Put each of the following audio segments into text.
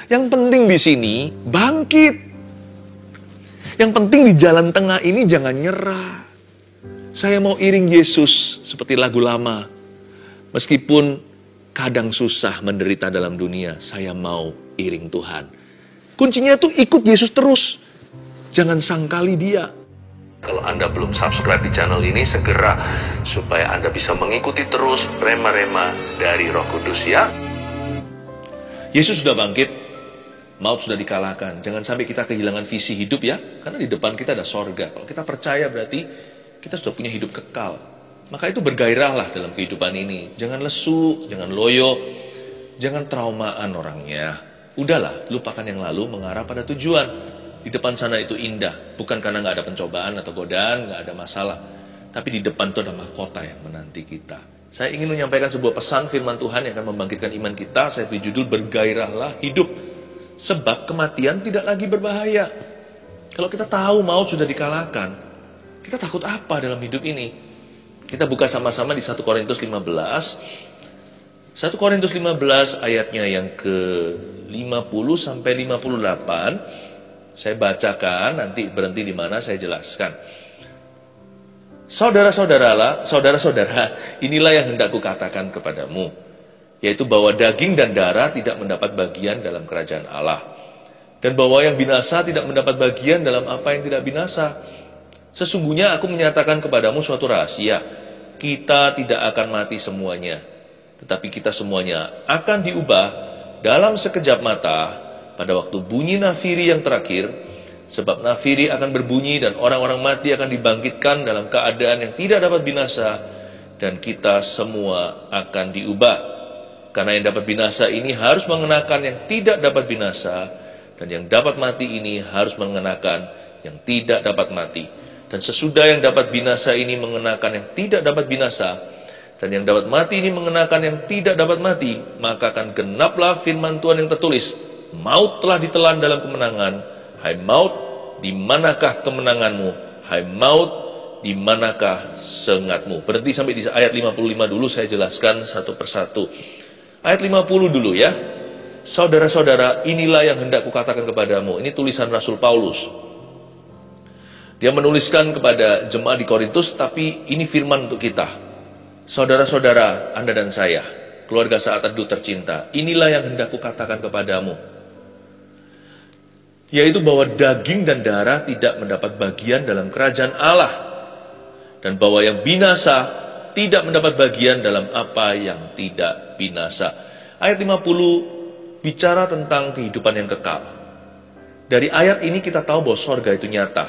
Yang penting di sini bangkit. Yang penting di jalan tengah ini jangan nyerah. Saya mau iring Yesus seperti lagu lama. Meskipun kadang susah menderita dalam dunia, saya mau iring Tuhan. Kuncinya tuh ikut Yesus terus. Jangan sangkali dia. Kalau Anda belum subscribe di channel ini, segera supaya Anda bisa mengikuti terus rema-rema dari Roh Kudus ya. Yesus sudah bangkit, maut sudah dikalahkan. Jangan sampai kita kehilangan visi hidup ya, karena di depan kita ada sorga. Kalau kita percaya berarti kita sudah punya hidup kekal. Maka itu bergairahlah dalam kehidupan ini. Jangan lesu, jangan loyo, jangan traumaan orangnya. Udahlah, lupakan yang lalu, mengarah pada tujuan. Di depan sana itu indah, bukan karena nggak ada pencobaan atau godaan, nggak ada masalah. Tapi di depan itu ada mahkota yang menanti kita. Saya ingin menyampaikan sebuah pesan firman Tuhan yang akan membangkitkan iman kita. Saya beri judul, bergairahlah hidup. Sebab kematian tidak lagi berbahaya. Kalau kita tahu maut sudah dikalahkan, kita takut apa dalam hidup ini? Kita buka sama-sama di 1 Korintus 15. 1 Korintus 15 ayatnya yang ke-50 sampai 58. Saya bacakan, nanti berhenti di mana saya jelaskan. Saudara-saudara, inilah yang hendak kukatakan kepadamu, yaitu bahwa daging dan darah tidak mendapat bagian dalam kerajaan Allah, dan bahwa yang binasa tidak mendapat bagian dalam apa yang tidak binasa. Sesungguhnya aku menyatakan kepadamu suatu rahasia, kita tidak akan mati semuanya, tetapi kita semuanya akan diubah dalam sekejap mata, pada waktu bunyi nafiri yang terakhir. Sebab nafiri akan berbunyi dan orang-orang mati akan dibangkitkan dalam keadaan yang tidak dapat binasa, dan kita semua akan diubah. Karena yang dapat binasa ini harus mengenakan yang tidak dapat binasa, dan yang dapat mati ini harus mengenakan yang tidak dapat mati. Dan sesudah yang dapat binasa ini mengenakan yang tidak dapat binasa, dan yang dapat mati ini mengenakan yang tidak dapat mati, maka akan genaplah firman Tuhan yang tertulis, maut telah ditelan dalam kemenangan. Hai maut, di manakah kemenanganmu? Hai maut, di manakah sengatmu? Berhenti sampai di ayat 55 dulu, saya jelaskan satu persatu. Ayat 50 dulu ya. Saudara-saudara, inilah yang hendak kukatakan kepadamu. Ini tulisan Rasul Paulus. Dia menuliskan kepada jemaat di Korintus, tapi ini firman untuk kita. Saudara-saudara, Anda dan saya, keluarga Saat Teduh tercinta, inilah yang hendak kukatakan kepadamu, yaitu bahwa daging dan darah tidak mendapat bagian dalam kerajaan Allah, dan bahwa yang binasa tidak mendapat bagian dalam apa yang tidak binasa. Ayat 50 bicara tentang kehidupan yang kekal. Dari ayat ini kita tahu bahwa sorga itu nyata.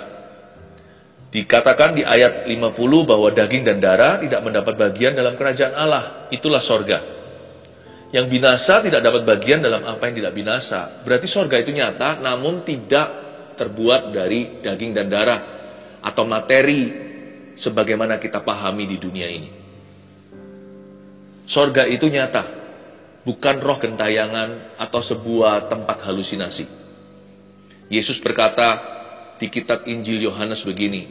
Dikatakan di ayat 50 bahwa daging dan darah tidak mendapat bagian dalam kerajaan Allah. Itulah sorga. Yang binasa tidak dapat bagian dalam apa yang tidak binasa. Berarti sorga itu nyata, namun tidak terbuat dari daging dan darah atau materi sebagaimana kita pahami di dunia ini. Sorga itu nyata, bukan roh gentayangan atau sebuah tempat halusinasi. Yesus berkata di kitab Injil Yohanes begini,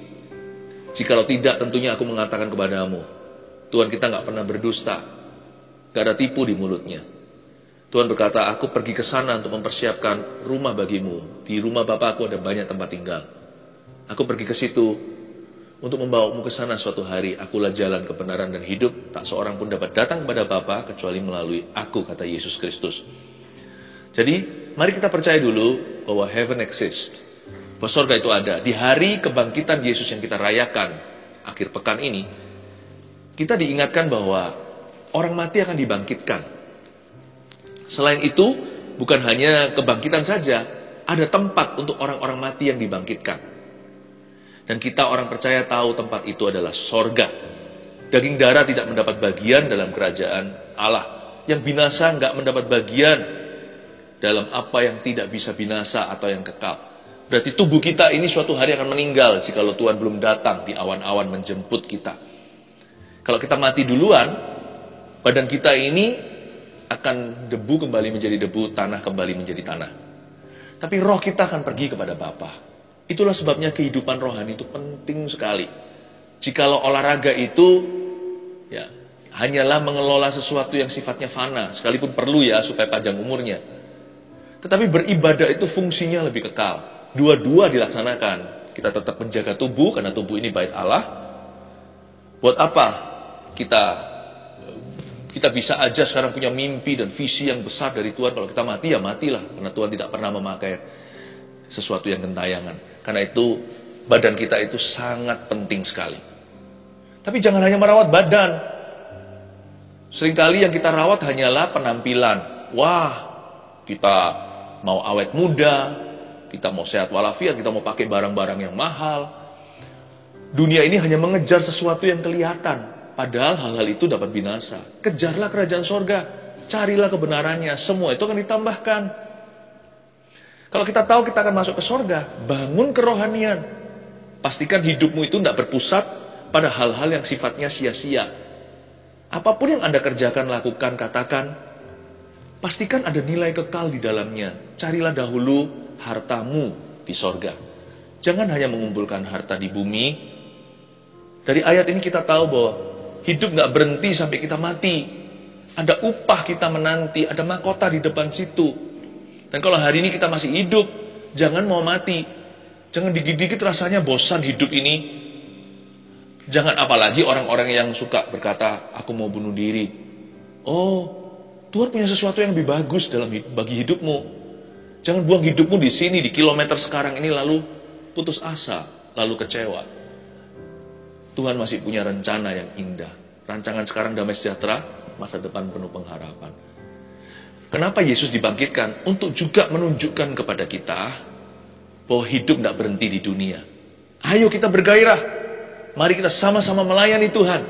jikalau tidak tentunya aku mengatakan kepadamu. Tuhan kita nggak pernah berdusta. Gak ada tipu di mulutnya. Tuhan berkata, aku pergi ke sana untuk mempersiapkan rumah bagimu. Di rumah Bapakku ada banyak tempat tinggal. Aku pergi ke situ untuk membawamu ke sana suatu hari. Akulah jalan, kebenaran, dan hidup. Tak seorang pun dapat datang kepada Bapa kecuali melalui aku, kata Yesus Kristus. Jadi, mari kita percaya dulu bahwa heaven exists. Bahwa surga itu ada. Di hari kebangkitan Yesus yang kita rayakan akhir pekan ini, kita diingatkan bahwa orang mati akan dibangkitkan. Selain itu, bukan hanya kebangkitan saja, ada tempat untuk orang-orang mati yang dibangkitkan. Dan kita orang percaya tahu tempat itu adalah sorga. Daging darah tidak mendapat bagian dalam kerajaan Allah. Yang binasa nggak mendapat bagian dalam apa yang tidak bisa binasa atau yang kekal. Berarti tubuh kita ini suatu hari akan meninggal jikalau Tuhan belum datang di awan-awan menjemput kita. Kalau kita mati duluan, badan kita ini akan debu kembali menjadi debu, tanah kembali menjadi tanah. Tapi roh kita akan pergi kepada Bapa. Itulah sebabnya kehidupan rohani itu penting sekali. Jikalau olahraga itu ya hanyalah mengelola sesuatu yang sifatnya fana, sekalipun perlu ya supaya panjang umurnya. Tetapi beribadah itu fungsinya lebih kekal. Dua-dua dilaksanakan. Kita tetap menjaga tubuh, karena tubuh ini bait Allah. Buat apa kita bisa aja sekarang punya mimpi dan visi yang besar dari Tuhan. Kalau kita mati, ya matilah. Karena Tuhan tidak pernah memakai sesuatu yang gentayangan. Karena itu, badan kita itu sangat penting sekali. Tapi jangan hanya merawat badan. Seringkali yang kita rawat hanyalah penampilan. Wah, kita mau awet muda, kita mau sehat walafiat, kita mau pakai barang-barang yang mahal. Dunia ini hanya mengejar sesuatu yang kelihatan. Padahal hal-hal itu dapat binasa. Kejarlah kerajaan sorga, carilah kebenarannya, semua itu akan ditambahkan. Kalau kita tahu kita akan masuk ke sorga, bangun kerohanian. Pastikan hidupmu itu tidak berpusat pada hal-hal yang sifatnya sia-sia. Apapun yang Anda kerjakan, lakukan, katakan, pastikan ada nilai kekal di dalamnya. Carilah dahulu hartamu di sorga. Jangan hanya mengumpulkan harta di bumi. Dari ayat ini kita tahu bahwa hidup gak berhenti sampai kita mati. Ada upah kita menanti, ada mahkota di depan situ. Dan kalau hari ini kita masih hidup, jangan mau mati. Jangan dikit-dikit rasanya bosan hidup ini. Jangan apalagi orang-orang yang suka berkata, aku mau bunuh diri. Oh, Tuhan punya sesuatu yang lebih bagus bagi hidupmu. Jangan buang hidupmu di sini, di kilometer sekarang ini, lalu putus asa, lalu kecewa. Tuhan masih punya rencana yang indah. Rancangan sekarang damai sejahtera, masa depan penuh pengharapan. Kenapa Yesus dibangkitkan? Untuk juga menunjukkan kepada kita bahwa hidup tidak berhenti di dunia. Ayo kita bergairah. Mari kita sama-sama melayani Tuhan.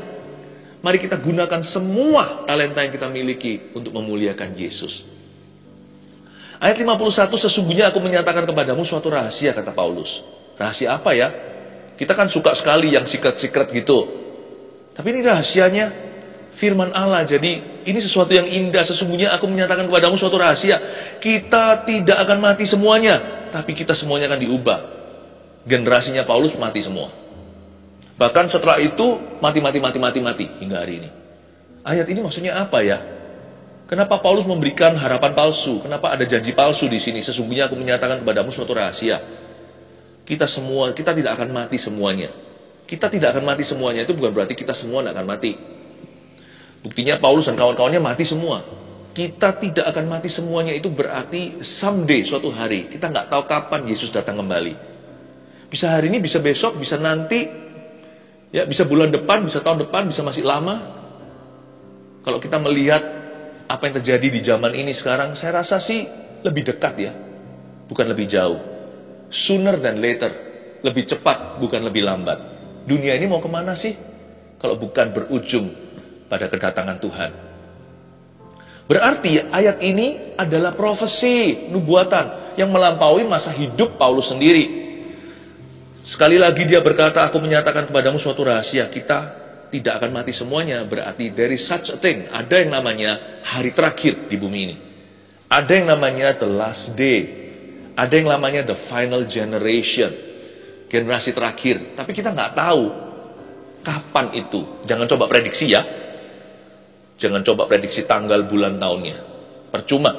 Mari kita gunakan semua talenta yang kita miliki untuk memuliakan Yesus. Ayat 51, sesungguhnya aku menyatakan kepadamu suatu rahasia, kata Paulus. Rahasia apa ya? Kita kan suka sekali yang secret-secret gitu. Tapi ini rahasianya firman Allah. Jadi ini sesuatu yang indah. Sesungguhnya aku menyatakan kepadamu suatu rahasia. Kita tidak akan mati semuanya, tapi kita semuanya akan diubah. Generasinya Paulus mati semua. Bahkan setelah itu mati hingga hari ini. Ayat ini maksudnya apa ya? Kenapa Paulus memberikan harapan palsu? Kenapa ada janji palsu di sini? Sesungguhnya aku menyatakan kepadamu suatu rahasia. Kita tidak akan mati semuanya. Kita tidak akan mati semuanya itu bukan berarti kita semua tidak akan mati. Buktinya Paulus dan kawan-kawannya mati semua. Kita tidak akan mati semuanya itu berarti someday, suatu hari. Kita nggak tahu kapan Yesus datang kembali. Bisa hari ini, bisa besok, bisa nanti. Ya, bisa bulan depan, bisa tahun depan, bisa masih lama. Kalau kita melihat apa yang terjadi di zaman ini sekarang, saya rasa sih lebih dekat ya, bukan lebih jauh. Sooner than later, lebih cepat, bukan lebih lambat. Dunia ini mau kemana sih? Kalau bukan berujung pada kedatangan Tuhan. Berarti ayat ini adalah profesi, nubuatan yang melampaui masa hidup Paulus sendiri. Sekali lagi dia berkata, aku menyatakan kepadamu suatu rahasia, kita tidak akan mati semuanya. Berarti there is such a thing, ada yang namanya hari terakhir di bumi ini. Ada yang namanya the last day. Ada yang namanya the final generation, generasi terakhir. Tapi kita nggak tahu kapan itu. Jangan coba prediksi ya. Jangan coba prediksi tanggal, bulan, tahunnya. Percuma.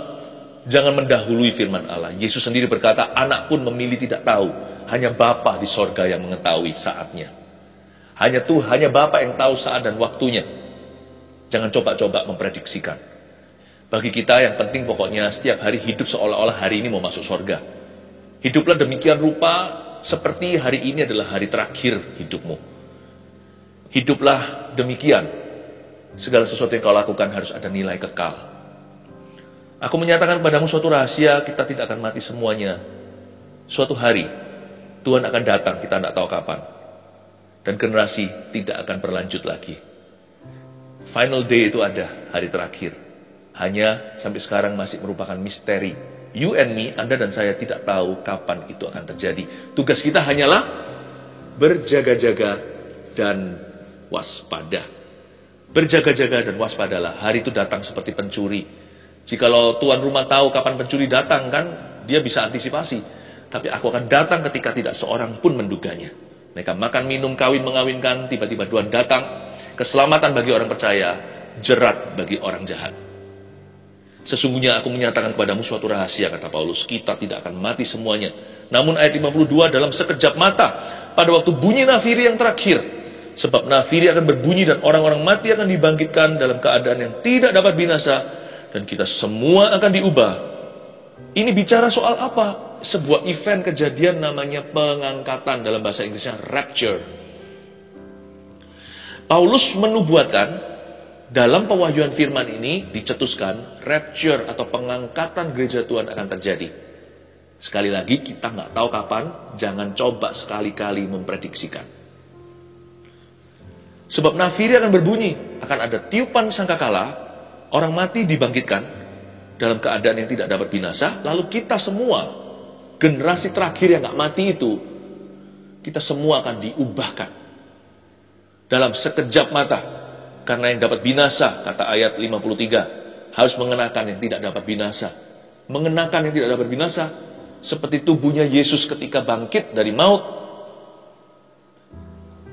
Jangan mendahului firman Allah. Yesus sendiri berkata, anak pun memilih tidak tahu. Hanya Bapa di sorga yang mengetahui saatnya. Hanya Bapa yang tahu saat dan waktunya. Jangan coba-coba memprediksikan. Bagi kita yang penting pokoknya setiap hari hidup seolah-olah hari ini mau masuk sorga. Hiduplah demikian rupa seperti hari ini adalah hari terakhir hidupmu. Hiduplah demikian. Segala sesuatu yang kau lakukan harus ada nilai kekal. Aku menyatakan padamu suatu rahasia, kita tidak akan mati semuanya. Suatu hari Tuhan akan datang, kita tidak tahu kapan. Dan generasi tidak akan berlanjut lagi. Final day itu ada, hari terakhir. Hanya sampai sekarang masih merupakan misteri. You and me, Anda dan saya tidak tahu kapan itu akan terjadi. Tugas kita hanyalah berjaga-jaga dan waspada. Berjaga-jaga dan waspadalah. Hari itu datang seperti pencuri. Jikalau tuan rumah tahu kapan pencuri datang, kan dia bisa antisipasi. Tapi aku akan datang ketika tidak seorang pun menduganya. Mereka makan, minum, kawin, mengawinkan, tiba-tiba Tuhan datang. Keselamatan bagi orang percaya, jerat bagi orang jahat. Sesungguhnya aku menyatakan kepadamu suatu rahasia, kata Paulus, kita tidak akan mati semuanya. Namun ayat 52, dalam sekejap mata, pada waktu bunyi nafiri yang terakhir, sebab nafiri akan berbunyi dan orang-orang mati akan dibangkitkan dalam keadaan yang tidak dapat binasa, dan kita semua akan diubah. Ini bicara soal apa? Sebuah event kejadian namanya pengangkatan, dalam bahasa Inggrisnya rapture. Paulus menubuatkan, dalam pewahyuan firman ini dicetuskan rapture atau pengangkatan gereja Tuhan akan terjadi. Sekali lagi, kita nggak tahu kapan, jangan coba sekali-kali memprediksikan. Sebab nafiri akan berbunyi, akan ada tiupan sangkakala, orang mati dibangkitkan dalam keadaan yang tidak dapat binasa, lalu kita semua, generasi terakhir yang nggak mati itu, kita semua akan diubahkan dalam sekejap mata. Karena yang dapat binasa, kata ayat 53, harus mengenakan yang tidak dapat binasa. Mengenakan yang tidak dapat binasa, seperti tubuhnya Yesus ketika bangkit dari maut.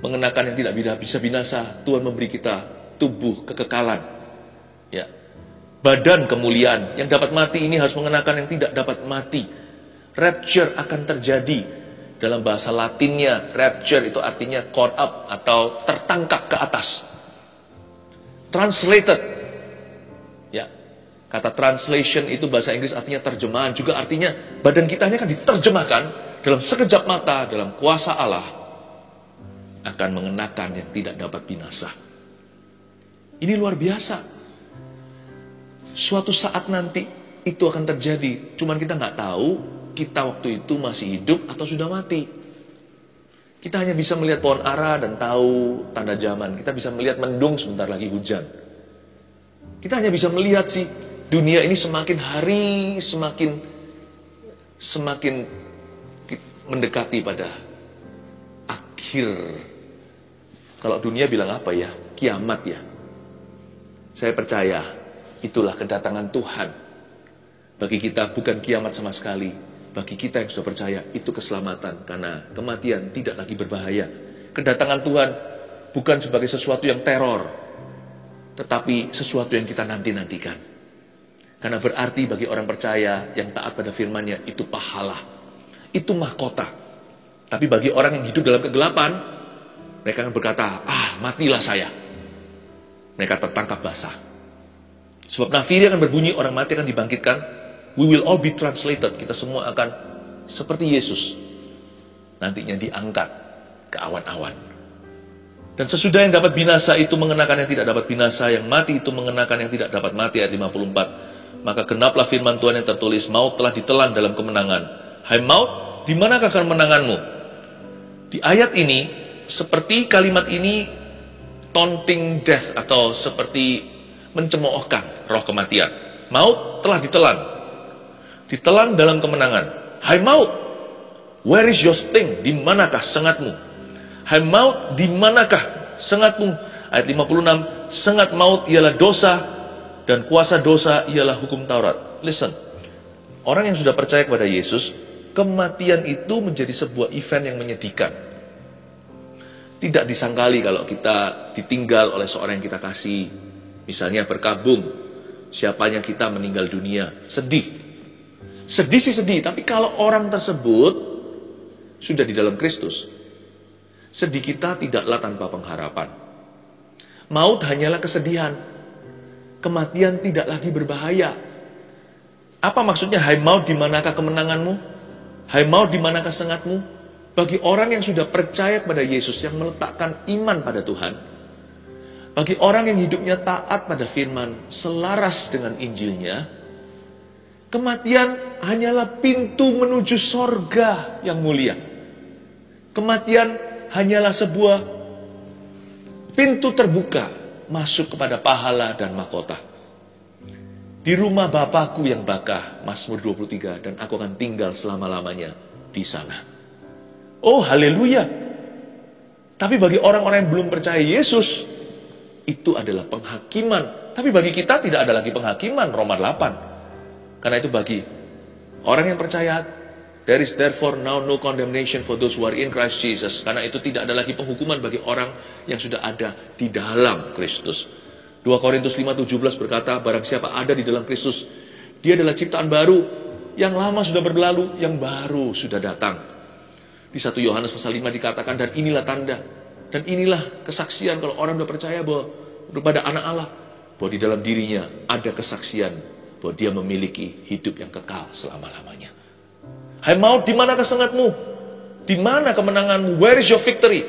Mengenakan yang tidak bisa binasa, Tuhan memberi kita tubuh kekekalan. Ya. Badan kemuliaan, yang dapat mati ini harus mengenakan yang tidak dapat mati. Rapture akan terjadi. Dalam bahasa Latinnya, rapture itu artinya caught up atau tertangkap ke atas. Translated, ya, kata translation itu bahasa Inggris artinya terjemahan, juga artinya badan kita ini akan diterjemahkan dalam sekejap mata, dalam kuasa Allah, akan mengenakan yang tidak dapat binasa. Ini luar biasa. Suatu saat nanti itu akan terjadi, cuman kita nggak tahu kita waktu itu masih hidup atau sudah mati. Kita hanya bisa melihat pohon ara dan tahu tanda zaman. Kita bisa melihat mendung sebentar lagi hujan. Kita hanya bisa melihat sih, dunia ini semakin hari semakin mendekati pada akhir. Kalau dunia bilang apa ya? Kiamat ya. Saya percaya itulah kedatangan Tuhan. Bagi kita bukan kiamat sama sekali. Bagi kita yang sudah percaya, itu keselamatan. Karena kematian tidak lagi berbahaya. Kedatangan Tuhan bukan sebagai sesuatu yang teror, tetapi sesuatu yang kita nanti-nantikan. Karena berarti bagi orang percaya yang taat pada firman-Nya, itu pahala. Itu mahkota. Tapi bagi orang yang hidup dalam kegelapan, mereka akan berkata, matilah saya. Mereka tertangkap basah. Sebab nafiri akan berbunyi, orang mati akan dibangkitkan. We will all be translated. Kita semua akan seperti Yesus. Nantinya diangkat ke awan-awan. Dan sesudah yang dapat binasa itu mengenakan yang tidak dapat binasa, yang mati itu mengenakan yang tidak dapat mati. Ayat 54. Maka genaplah firman Tuhan yang tertulis, maut telah ditelan dalam kemenangan. Hai maut, di manakah kemenanganmu? Di ayat ini, seperti kalimat ini taunting death, atau seperti mencemoohkan roh kematian. Maut telah ditelan. Ditelan dalam kemenangan. Hai maut, where is your sting? Di manakah sengatmu? Hai maut, di manakah sengatmu? Ayat 56, sengat maut ialah dosa, dan kuasa dosa ialah hukum Taurat. Listen, orang yang sudah percaya kepada Yesus, kematian itu menjadi sebuah event yang menyedihkan. Tidak disangkali kalau kita ditinggal oleh seorang yang kita kasih. Misalnya berkabung, siapanya kita meninggal dunia. Sedih. Sedih sih sedih, tapi kalau orang tersebut sudah di dalam Kristus, sedih kita tidaklah tanpa pengharapan. Maut hanyalah kesedihan. Kematian tidak lagi berbahaya. Apa maksudnya, hai maut, di manakah kemenanganmu? Hai maut, di manakah sengatmu? Bagi orang yang sudah percaya pada Yesus, yang meletakkan iman pada Tuhan, bagi orang yang hidupnya taat pada firman, selaras dengan Injilnya, kematian hanyalah pintu menuju sorga yang mulia. Kematian hanyalah sebuah pintu terbuka masuk kepada pahala dan mahkota. Di rumah Bapakku yang bakah, Mazmur 23, dan aku akan tinggal selama-lamanya di sana. Oh, haleluya. Tapi bagi orang-orang yang belum percaya Yesus, itu adalah penghakiman. Tapi bagi kita tidak ada lagi penghakiman, Roma 8. Karena itu bagi orang yang percaya, there is therefore now no condemnation for those who are in Christ Jesus. Karena itu tidak ada lagi penghukuman bagi orang yang sudah ada di dalam Kristus. 2 Korintus 5:17 berkata, barang siapa ada di dalam Kristus, Dia adalah ciptaan baru. Yang lama sudah berlalu, yang baru sudah datang. Di 1 Yohanes pasal 5 dikatakan, dan inilah tanda. Dan inilah kesaksian kalau orang sudah percaya bahwa kepada anak Allah, bahwa di dalam dirinya ada kesaksian bahwa dia memiliki hidup yang kekal selama-lamanya. Hai maut, di mana kesengatmu? Di mana kemenanganmu? Where is your victory?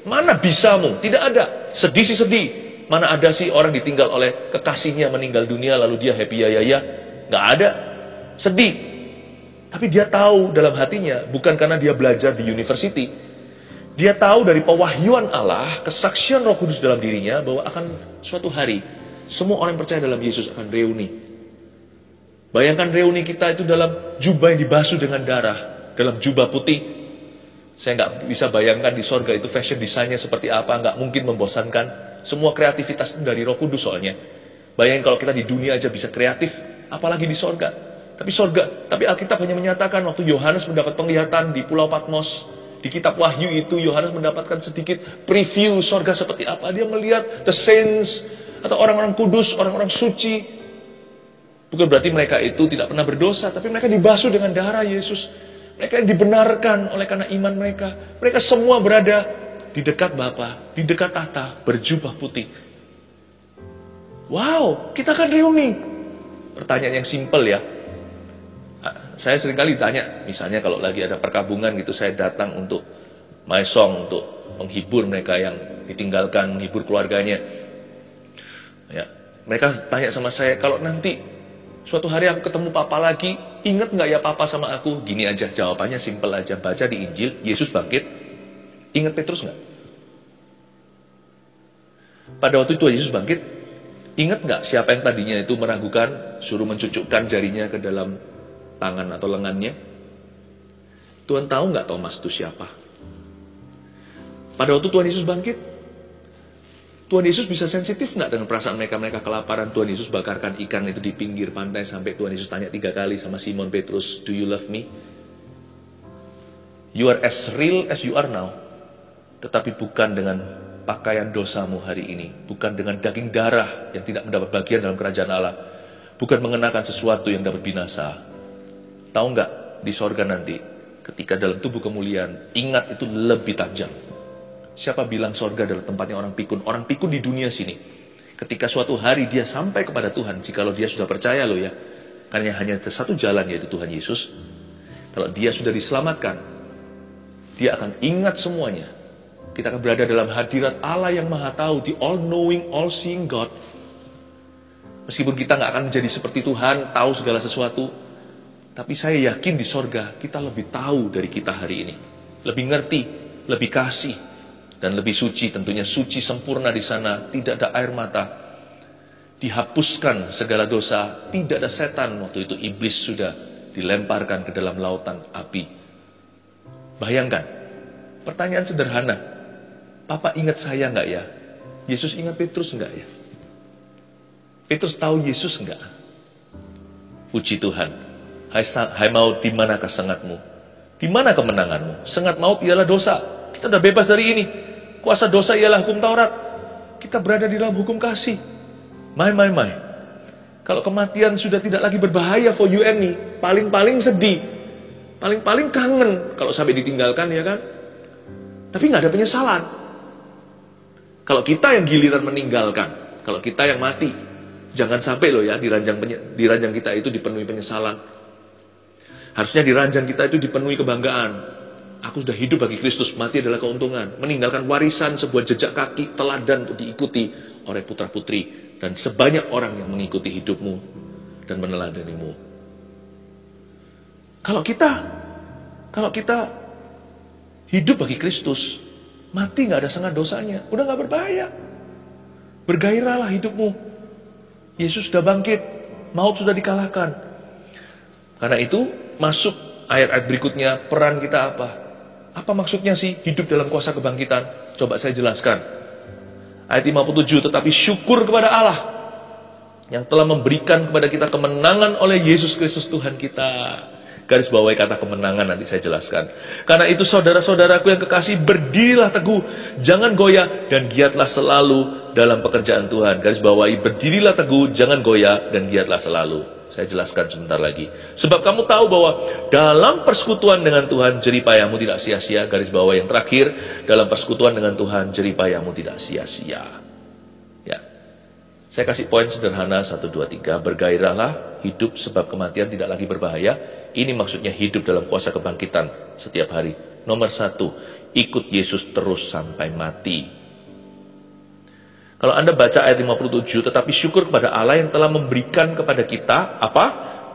Mana bisamu? Tidak ada. Sedih sih sedih. Mana ada sih orang ditinggal oleh kekasihnya meninggal dunia lalu dia happy ya. Nggak ada. Sedih. Tapi dia tahu dalam hatinya, bukan karena dia belajar di university. Dia tahu dari pewahyuan Allah, kesaksian Roh Kudus dalam dirinya, bahwa akan suatu hari, semua orang yang percaya dalam Yesus akan reuni. Bayangkan reuni kita itu dalam jubah yang dibasuh dengan darah, dalam jubah putih. Saya nggak bisa bayangkan di sorga itu fashion desainnya seperti apa, nggak mungkin membosankan. Semua kreativitas itu dari Roh Kudus soalnya. Bayangin kalau kita di dunia aja bisa kreatif, apalagi di sorga. Tapi Alkitab hanya menyatakan waktu Yohanes mendapat penglihatan di Pulau Patmos, di kitab Wahyu itu Yohanes mendapatkan sedikit preview sorga seperti apa. Dia melihat the saints atau orang-orang kudus, orang-orang suci. Bukan berarti mereka itu tidak pernah berdosa, tapi mereka dibasuh dengan darah Yesus. Mereka yang dibenarkan oleh karena iman mereka. Mereka semua berada di dekat Bapa, di dekat tahta, berjubah putih. Wow, kita akan reuni. Pertanyaan yang simpel ya. Saya seringkali ditanya, misalnya kalau lagi ada perkabungan gitu, saya datang untuk my song, untuk menghibur mereka yang ditinggalkan, menghibur keluarganya. Ya, mereka tanya sama saya, kalau nanti suatu hari aku ketemu Papa lagi, ingat nggak ya Papa sama aku? Gini aja, jawabannya simple aja, baca di Injil, Yesus bangkit, ingat Petrus nggak? Pada waktu itu Yesus bangkit, ingat nggak siapa yang tadinya itu meragukan, suruh mencucukkan jarinya ke dalam tangan atau lengannya? Tuhan tahu nggak Thomas itu siapa? Pada waktu Tuhan Yesus bangkit, Tuhan Yesus bisa sensitif nggak dengan perasaan mereka kelaparan? Tuhan Yesus bakarkan ikan itu di pinggir pantai sampai Tuhan Yesus tanya 3 kali sama Simon Petrus, do you love me? You are as real as you are now. Tetapi bukan dengan pakaian dosamu hari ini, bukan dengan daging darah yang tidak mendapat bagian dalam kerajaan Allah, bukan mengenakan sesuatu yang dapat binasa. Tahu nggak di sorga nanti, ketika dalam tubuh kemuliaan, ingat itu lebih tajam. Siapa bilang sorga adalah tempatnya orang pikun? Orang pikun di dunia sini. Ketika suatu hari dia sampai kepada Tuhan, jikalau dia sudah percaya loh ya, karena hanya satu jalan yaitu Tuhan Yesus. Kalau dia sudah diselamatkan, dia akan ingat semuanya. Kita akan berada dalam hadirat Allah yang maha tahu, the all-knowing, all-seeing God. Meskipun kita nggak akan menjadi seperti Tuhan, tahu segala sesuatu, tapi saya yakin di sorga kita lebih tahu dari kita hari ini. Lebih ngerti, lebih kasih, dan lebih suci. Tentunya suci sempurna di sana, tidak ada air mata. Dihapuskan segala dosa, tidak ada setan. Waktu itu iblis sudah dilemparkan ke dalam lautan api. Bayangkan, pertanyaan sederhana. Papa ingat saya nggak ya? Yesus ingat Petrus nggak ya? Petrus tahu Yesus nggak? Puji Tuhan. Hai maut, di manakah sengatmu? Di mana kemenanganmu? Sengat maut ialah dosa. Kita sudah bebas dari ini. Kuasa dosa ialah hukum Taurat. Kita berada di dalam hukum kasih. My. Kalau kematian sudah tidak lagi berbahaya for you and me, paling-paling sedih. Paling-paling kangen kalau sampai ditinggalkan, ya kan? Tapi nggak ada penyesalan. Kalau kita yang giliran meninggalkan, kalau kita yang mati, jangan sampai loh ya di ranjang kita itu dipenuhi penyesalan. Harusnya di ranjang kita itu dipenuhi kebanggaan. Aku sudah hidup bagi Kristus, mati adalah keuntungan. Meninggalkan warisan, sebuah jejak kaki, teladan untuk diikuti oleh putra-putri. Dan sebanyak orang yang mengikuti hidupmu dan meneladanimu. Kalau kita hidup bagi Kristus, mati gak ada sengat dosanya, udah gak berbahaya. Bergairahlah hidupmu. Yesus sudah bangkit, maut sudah dikalahkan. Karena itu, masuk ayat-ayat berikutnya, peran kita apa? Apa maksudnya sih hidup dalam kuasa kebangkitan? Coba saya jelaskan. Ayat 57, tetapi syukur kepada Allah yang telah memberikan kepada kita kemenangan oleh Yesus Kristus Tuhan kita. Garis bawahi kata kemenangan, nanti saya jelaskan. Karena itu saudara-saudaraku yang kekasih, berdirilah teguh, jangan goyah, dan giatlah selalu dalam pekerjaan Tuhan. Garis bawahi, berdirilah teguh, jangan goyah, dan giatlah selalu. Saya jelaskan sebentar lagi. Sebab kamu tahu bahwa dalam persekutuan dengan Tuhan, jeripayamu tidak sia-sia. Garis bawah yang terakhir, dalam persekutuan dengan Tuhan, jeripayamu tidak sia-sia. Ya, saya kasih poin sederhana 1, 2, 3. Bergairahlah hidup sebab kematian tidak lagi berbahaya. Ini maksudnya hidup dalam kuasa kebangkitan setiap hari. Nomor 1, ikut Yesus terus sampai mati. Kalau Anda baca ayat 57, tetapi syukur kepada Allah yang telah memberikan kepada kita, apa?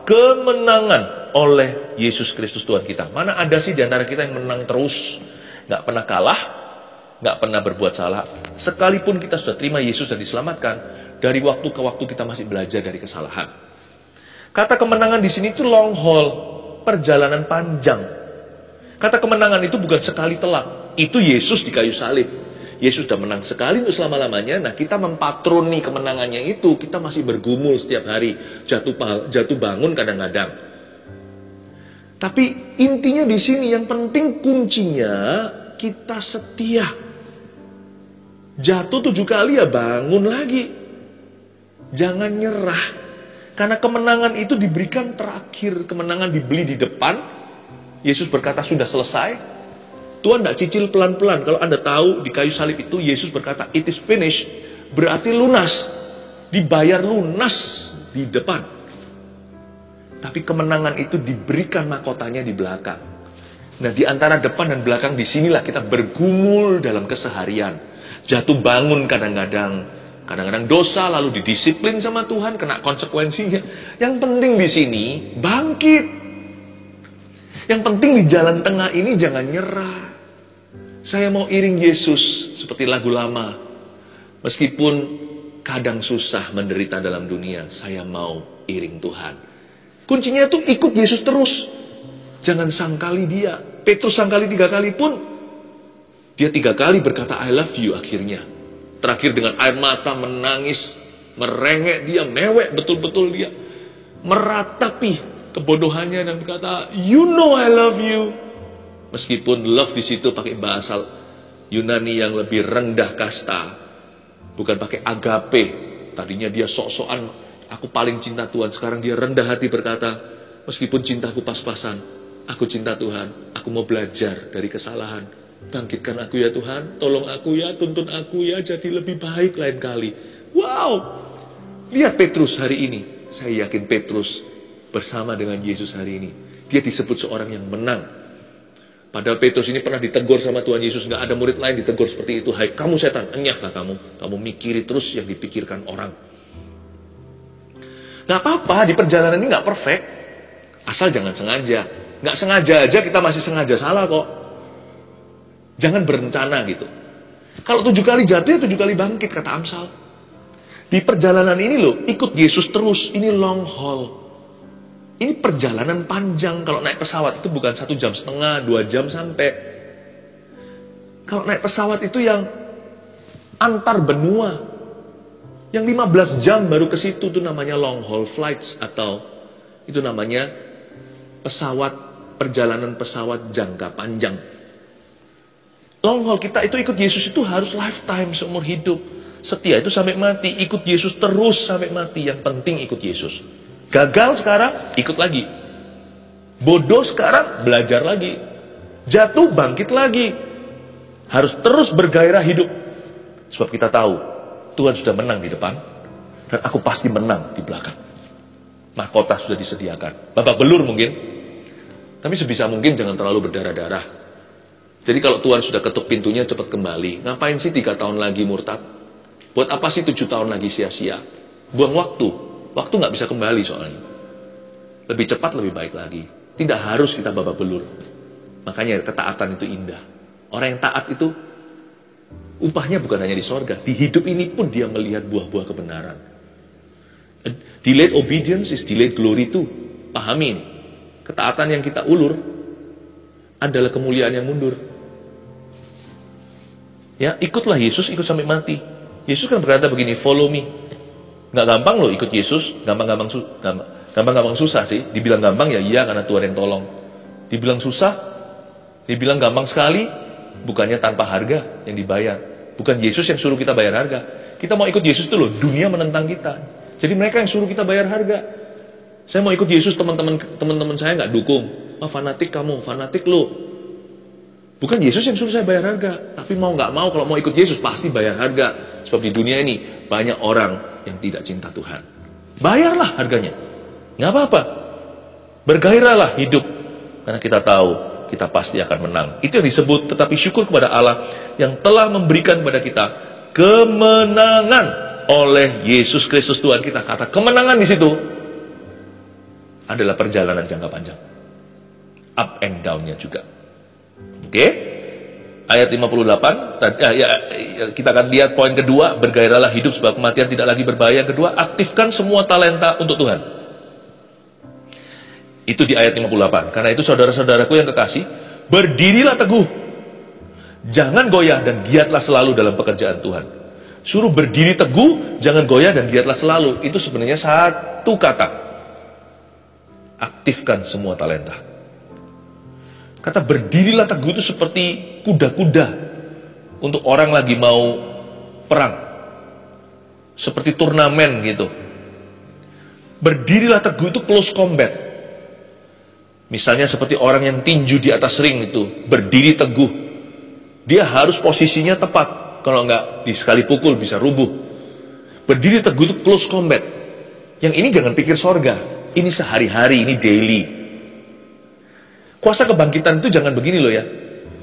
Kemenangan oleh Yesus Kristus Tuhan kita. Mana ada sih di antara kita yang menang terus? Nggak pernah kalah, nggak pernah berbuat salah. Sekalipun kita sudah terima Yesus dan diselamatkan, dari waktu ke waktu kita masih belajar dari kesalahan. Kata kemenangan di sini itu long haul, perjalanan panjang. Kata kemenangan itu bukan sekali telak. Itu Yesus di kayu salib. Yesus sudah menang sekali untuk selama-lamanya. Nah, kita mempatroni kemenangannya itu. Kita masih bergumul setiap hari. Jatuh bangun kadang-kadang. Tapi intinya di sini, yang penting kuncinya kita setia. Jatuh 7 kali ya bangun lagi. Jangan nyerah. Karena kemenangan itu diberikan terakhir. Kemenangan dibeli di depan. Yesus berkata sudah selesai. Tuhan tidak cicil pelan-pelan. Kalau Anda tahu di kayu salib itu Yesus berkata it is finished, berarti lunas, dibayar lunas di depan. Tapi kemenangan itu diberikan mahkotanya di belakang. Nah, di antara depan dan belakang, disinilah kita bergumul dalam keseharian. Jatuh bangun kadang-kadang dosa, lalu didisiplin sama Tuhan, kena konsekuensinya. Yang penting di sini bangkit. Yang penting di jalan tengah ini jangan nyerah. Saya mau iring Yesus seperti lagu lama. Meskipun kadang susah menderita dalam dunia, saya mau iring Tuhan. Kuncinya itu ikut Yesus terus. Jangan sangkali dia. Petrus sangkali 3 kali pun, dia 3 kali berkata I love you akhirnya. Terakhir dengan air mata menangis, merengek dia, mewek betul-betul dia. Meratapi kebodohannya dan berkata, you know I love you. Meskipun love di situ pakai bahasa Yunani yang lebih rendah kasta, bukan pakai agape. Tadinya dia sok-sokan, aku paling cinta Tuhan. Sekarang dia rendah hati berkata, meskipun cintaku pas-pasan, aku cinta Tuhan. Aku mau belajar dari kesalahan. Bangkitkan aku ya Tuhan, tolong aku ya, tuntun aku ya, jadi lebih baik lain kali. Wow, lihat Petrus hari ini. Saya yakin Petrus bersama dengan Yesus hari ini, dia disebut seorang yang menang. Padahal Petrus ini pernah ditegur sama Tuhan Yesus. Gak ada murid lain ditegur seperti itu. Hai kamu setan, enyahlah kamu mikiri terus yang dipikirkan orang. Gak apa-apa, di perjalanan ini gak perfect. Asal jangan sengaja. Gak sengaja aja kita masih sengaja salah kok. Jangan berencana gitu. Kalau 7 kali jatuh ya 7 kali bangkit, kata Amsal. Di perjalanan ini loh, ikut Yesus terus. Ini long haul. Ini perjalanan panjang. Kalau naik pesawat itu bukan 1,5 jam, 2 jam sampai. Kalau naik pesawat itu yang antar benua, yang 15 jam baru ke situ, itu namanya long haul flights, atau itu namanya perjalanan pesawat jangka panjang. Long haul kita itu ikut Yesus itu harus lifetime, seumur hidup. Setia itu sampai mati, ikut Yesus terus sampai mati. Yang penting ikut Yesus. Gagal sekarang, ikut lagi. Bodoh sekarang, belajar lagi. Jatuh, bangkit lagi. Harus terus bergairah hidup. Sebab kita tahu, Tuhan sudah menang di depan, dan aku pasti menang di belakang. Mahkota sudah disediakan. Babak belur mungkin, tapi sebisa mungkin jangan terlalu berdarah-darah. Jadi kalau Tuhan sudah ketuk pintunya, cepat kembali. Ngapain sih 3 tahun lagi murtad? Buat apa sih 7 tahun lagi sia-sia? Buang waktu. Waktu nggak bisa kembali soalnya. Lebih cepat, lebih baik lagi. Tidak harus kita babak belur. Makanya ketaatan itu indah. Orang yang taat itu, upahnya bukan hanya di sorga. Di hidup ini pun dia melihat buah-buah kebenaran. Delayed obedience is delayed glory too. Pahami ini. Ketaatan yang kita ulur adalah kemuliaan yang mundur. Ya, ikutlah Yesus, ikut sampai mati. Yesus kan berkata begini, follow me. Nggak gampang loh ikut Yesus, Gampang-gampang susah sih. Dibilang gampang ya iya karena Tuhan yang tolong. Dibilang susah, dibilang gampang sekali, bukannya tanpa harga yang dibayar. Bukan Yesus yang suruh kita bayar harga. Kita mau ikut Yesus itu loh, dunia menentang kita. Jadi mereka yang suruh kita bayar harga. Saya mau ikut Yesus, teman-teman saya nggak dukung. Oh, fanatik kamu, fanatik lu. Bukan Yesus yang suruh saya bayar harga, tapi mau nggak mau kalau mau ikut Yesus pasti bayar harga. Sebab di dunia ini banyak orang yang tidak cinta Tuhan. Bayarlah harganya, nggak apa-apa. Bergairahlah hidup. Karena kita tahu kita pasti akan menang. Itu yang disebut tetapi syukur kepada Allah yang telah memberikan kepada kita kemenangan oleh Yesus Kristus Tuhan kita. Kata kemenangan di situ adalah perjalanan jangka panjang. Up and down-nya juga. Oke? Ayat 58, kita akan lihat poin kedua, bergairahlah hidup sebab kematian tidak lagi berbahaya. Yang kedua, aktifkan semua talenta untuk Tuhan. Itu di ayat 58. Karena itu saudara-saudaraku yang kekasih, berdirilah teguh. Jangan goyah dan giatlah selalu dalam pekerjaan Tuhan. Suruh berdiri teguh, jangan goyah dan giatlah selalu. Itu sebenarnya satu kata. Aktifkan semua talenta. Kata berdirilah teguh itu seperti kuda-kuda untuk orang lagi mau perang. Seperti turnamen gitu. Berdirilah teguh itu close combat. Misalnya seperti orang yang tinju di atas ring itu, berdiri teguh. Dia harus posisinya tepat, kalau enggak sekali pukul bisa rubuh. Berdiri teguh itu close combat. Yang ini jangan pikir sorga, ini sehari-hari, ini daily. Kuasa kebangkitan itu jangan begini loh ya.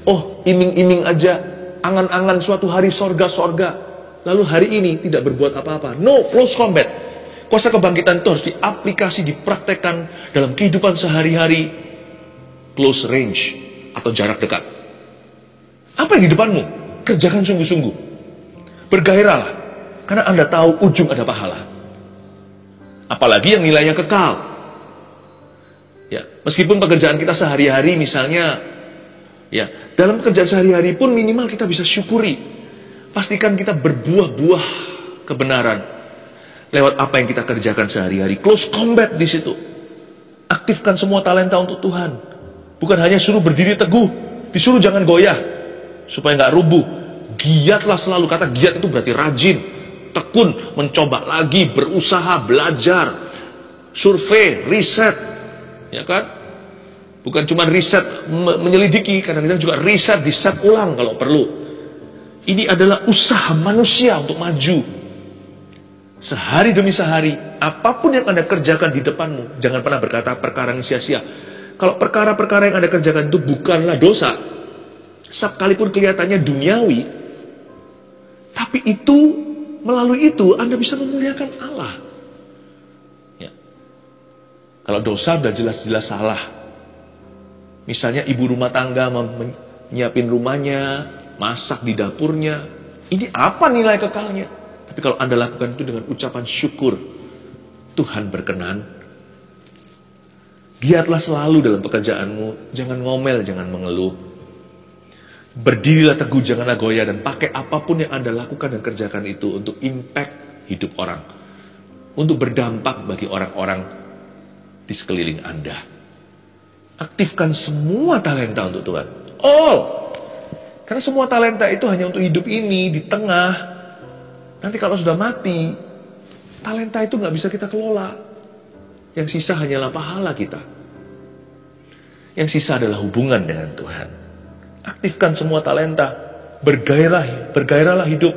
Oh, iming-iming aja, angan-angan suatu hari sorga-sorga, lalu hari ini tidak berbuat apa-apa. No, close combat. Kuasa kebangkitan itu harus diaplikasi, dipraktekkan dalam kehidupan sehari-hari. Close range atau jarak dekat. Apa yang di depanmu? Kerjakan sungguh-sungguh. Bergairahlah, karena Anda tahu ujung ada pahala. Apalagi yang nilainya kekal. Ya, meskipun pekerjaan kita sehari-hari misalnya, ya, dalam pekerjaan sehari-hari pun minimal kita bisa syukuri. Pastikan kita berbuah-buah kebenaran lewat apa yang kita kerjakan sehari-hari. Close combat di situ. Aktifkan semua talenta untuk Tuhan. Bukan hanya suruh berdiri teguh, disuruh jangan goyah supaya nggak rubuh. Giatlah selalu. Kata giat itu berarti rajin, tekun, mencoba lagi, berusaha, belajar, survei, riset. Ya kan? Bukan cuma riset menyelidiki, kadang kita juga riset, diset ulang kalau perlu. Ini adalah usaha manusia untuk maju. Sehari demi sehari, apapun yang Anda kerjakan di depanmu, jangan pernah berkata perkara yang sia-sia. Kalau perkara-perkara yang Anda kerjakan itu bukanlah dosa, sekalipun kelihatannya duniawi, tapi itu, melalui itu Anda bisa memuliakan Allah. Ya. Kalau dosa udah jelas-jelas salah. Misalnya ibu rumah tangga menyiapin rumahnya, masak di dapurnya, ini apa nilai kekalnya? Tapi kalau Anda lakukan itu dengan ucapan syukur, Tuhan berkenan. Giatlah selalu dalam pekerjaanmu, jangan ngomel, jangan mengeluh. Berdirilah teguh, janganlah goyah, dan pakai apapun yang Anda lakukan dan kerjakan itu untuk impact hidup orang. Untuk berdampak bagi orang-orang di sekeliling Anda. Aktifkan semua talenta untuk Tuhan. All. Karena semua talenta itu hanya untuk hidup ini, di tengah. Nanti kalau sudah mati, talenta itu nggak bisa kita kelola. Yang sisa hanyalah pahala kita. Yang sisa adalah hubungan dengan Tuhan. Aktifkan semua talenta. Bergairahlah hidup.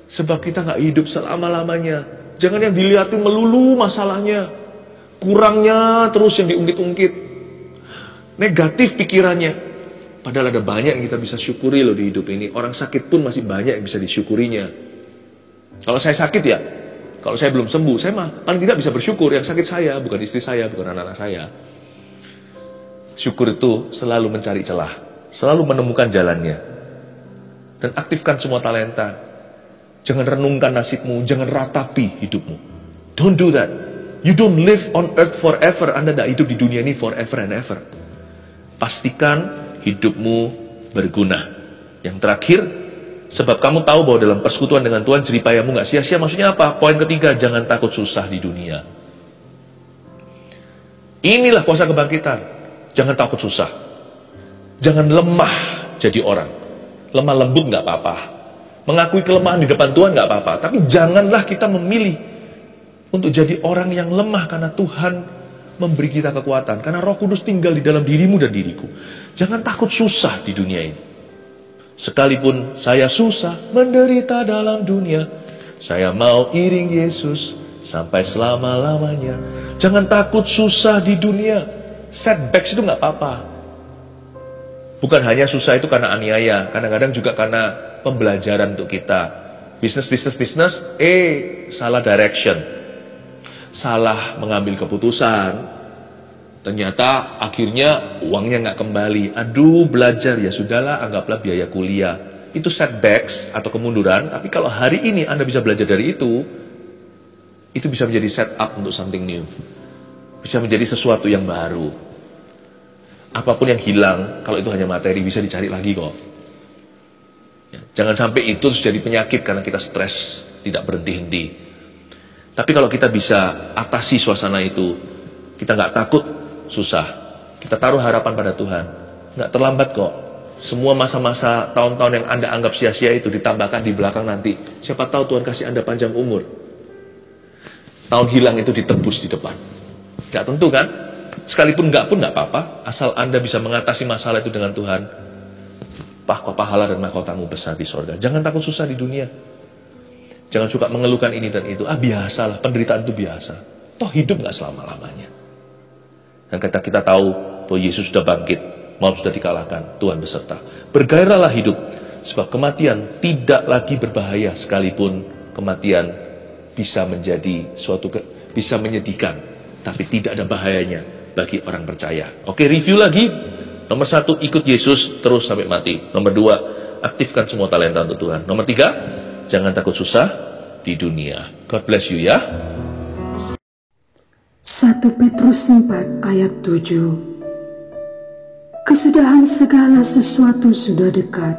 Sebab kita nggak hidup selama-lamanya. Jangan yang dilihatin melulu masalahnya. Kurangnya terus yang diungkit-ungkit. Negatif pikirannya. Padahal ada banyak yang kita bisa syukuri loh di hidup ini. Orang sakit pun masih banyak yang bisa disyukurinya. Kalau saya sakit ya, kalau saya belum sembuh, saya paling tidak bisa bersyukur. Yang sakit saya, bukan istri saya, bukan anak-anak saya. Syukur itu selalu mencari celah, selalu menemukan jalannya. Dan aktifkan semua talenta. Jangan renungkan nasibmu, jangan ratapi hidupmu. Don't do that. You don't live on earth forever. Anda tidak hidup di dunia ini forever and ever. Pastikan hidupmu berguna. Yang terakhir, sebab kamu tahu bahwa dalam persekutuan dengan Tuhan jeripayamu gak sia-sia. Maksudnya apa? Poin ketiga, jangan takut susah di dunia. Inilah kuasa kebangkitan. Jangan takut susah. Jangan lemah jadi orang. Lemah lembut nggak apa-apa. Mengakui kelemahan di depan Tuhan nggak apa-apa. Tapi janganlah kita memilih untuk jadi orang yang lemah, karena Tuhan memberi kita kekuatan. Karena Roh Kudus tinggal di dalam dirimu dan diriku. Jangan takut susah di dunia ini. Sekalipun saya susah menderita dalam dunia, saya mau iring Yesus sampai selama-lamanya. Jangan takut susah di dunia. Setbacks itu nggak apa-apa. Bukan hanya susah itu karena aniaya, kadang-kadang juga karena pembelajaran untuk kita. Bisnis, salah direction, salah mengambil keputusan. Ternyata akhirnya uangnya nggak kembali. Aduh, belajar ya sudahlah, anggaplah biaya kuliah. Itu setbacks atau kemunduran. Tapi kalau hari ini Anda bisa belajar dari itu bisa menjadi setup untuk something new. Bisa menjadi sesuatu yang baru. Apapun yang hilang, kalau itu hanya materi, bisa dicari lagi kok. Ya, jangan sampai itu terus jadi penyakit karena kita stres, tidak berhenti-henti. Tapi kalau kita bisa atasi suasana itu, kita nggak takut susah, kita taruh harapan pada Tuhan, nggak terlambat kok. Semua masa-masa tahun-tahun yang Anda anggap sia-sia itu ditambahkan di belakang nanti. Siapa tahu Tuhan kasih Anda panjang umur. Tahun hilang itu ditebus di depan. Nggak tentu kan? Sekalipun nggak pun nggak apa-apa, asal Anda bisa mengatasi masalah itu dengan Tuhan. Pahala dan mahkotamu besar di sorga. Jangan takut susah di dunia. Jangan suka mengeluhkan ini dan itu. Biasalah, penderitaan itu biasa. Toh hidup nggak selama-lamanya. Dan kita tahu bahwa Yesus sudah bangkit, maut sudah dikalahkan, Tuhan beserta. Bergairahlah hidup, sebab kematian tidak lagi berbahaya, sekalipun kematian bisa menjadi bisa menyedihkan, tapi tidak ada bahayanya bagi orang percaya. Oke, review lagi. Nomor 1, ikut Yesus terus sampai mati. Nomor 2, aktifkan semua talenta untuk Tuhan. Nomor 3, jangan takut susah di dunia. God bless you ya. 1 Petrus 4 ayat 7. Kesudahan segala sesuatu sudah dekat.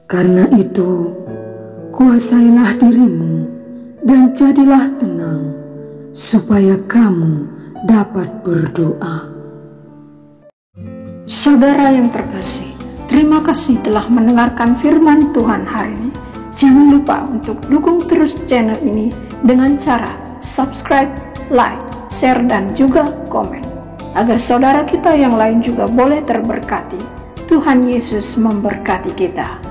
Karena itu, kuasailah dirimu dan jadilah tenang, supaya kamu dapat berdoa. Saudara yang terkasih, terima kasih telah mendengarkan firman Tuhan hari ini. Jangan lupa untuk dukung terus channel ini dengan cara subscribe, like, share, dan juga komen, agar saudara kita yang lain juga boleh terberkati. Tuhan Yesus memberkati kita.